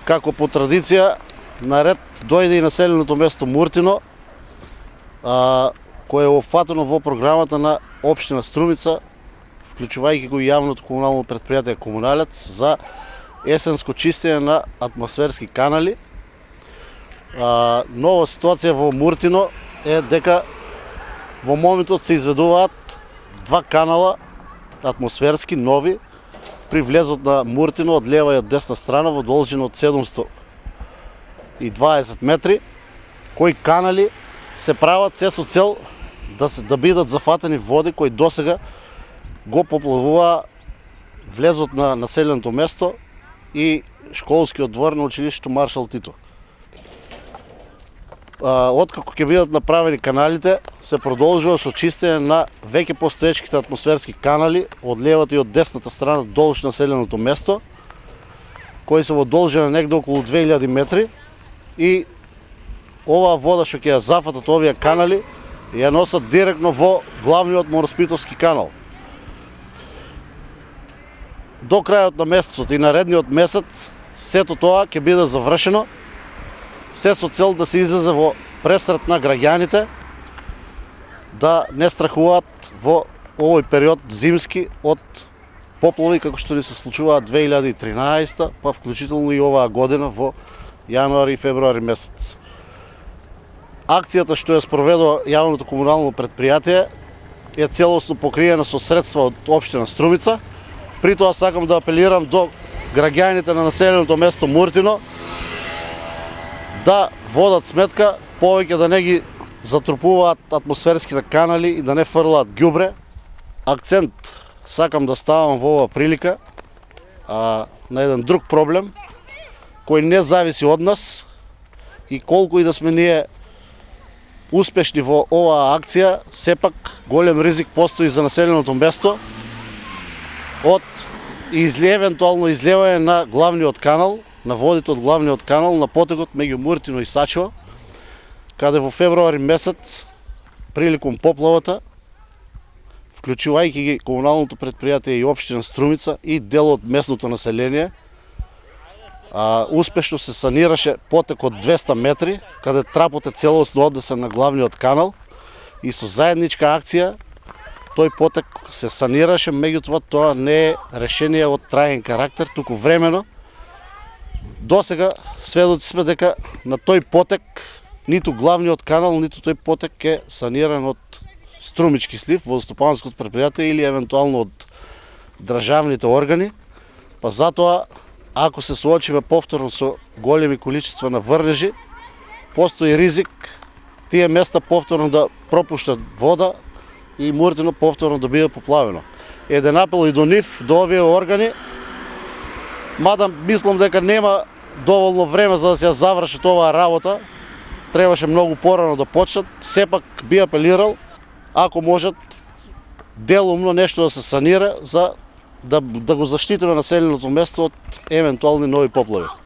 Како по традиција, наред дојде и населеното место Муртино, кое е опфатено во програмата на општина Струмица, вклучувајќи го јавното комунално предпријатие Комуналец за есенско чистење на атмосферски канали. Нова ситуација во Муртино е дека во моментот се изведуваат два канала атмосферски нови при влезот на Муртино од лева и од десна страна во должина од 720 метри, кои канали се прават се со цел да бидат зафатени води кои досега го поплавува влезот на населеното место и школскиот двор на училиштето Маршал Тито. Откако ќе бидат направени каналите, се продолжува со чистење на веќе постоечките атмосферски канали од левата и од десната страна долж населеното место, кои се во должина негде околу 2000 метри, и оваа вода што ќе ја зафатат овие канали ја носат директно во главниот Мороспитовски канал. До крајот на месецот и наредниот месец сето тоа ќе биде завршено, се со цел да се излезе во пресрет на граѓаните, да не страхуваат во овој период зимски од поплави како што ни се случуваат 2013, па вклучително и оваа година во јануари и февруари месец. Акцијата што ја спроведува јавното комунално предпријатие е целосно покриена со средства од општина Струмица. При тоа сакам да апелирам до граѓаните на населеното место Муртино да водат сметка, повеќе да не ги затрупуваат атмосферските канали и да не фрлаат ѓубре. Акцент сакам да ставам во оваа прилика на еден друг проблем кој не зависи од нас, и колку и да сме ние успешни во оваа акција, сепак голем ризик постои за населеното место од евентуално излевање на главниот канал, на водите од главниот канал на потекот меѓу Муртино и Сачево, каде во февруари месец, приликум поплавата, вклучувајќи ги комуналното предпријатие и општина Струмица и дел од местното население, успешно се санираше потек од 200 метри, каде трапот е целосно однесен на главниот канал, и со заедничка акција тој потек се санираше, меѓутоа тоа не е решение од траен карактер, туку времено. Досега сведоци сме дека на тој потек ниту главниот канал, ниту тој потек е саниран од Струмички слив, водостопанското предпријатие или евентуално од државните органи, па затоа ако се соочиме повторно со големи количества на врнежи, постои ризик тие места повторно да пропуштат вода и Муртино повторно да биде поплавено. Еден апел и до нив, до овие органи, мада мислам дека нема доволно време за да се завршат оваа работа, требаше многу порано да почнат, сепак би апелирал, ако можат делумно нешто да се санира за да го заштитиме населеното место од евентуални нови поплави.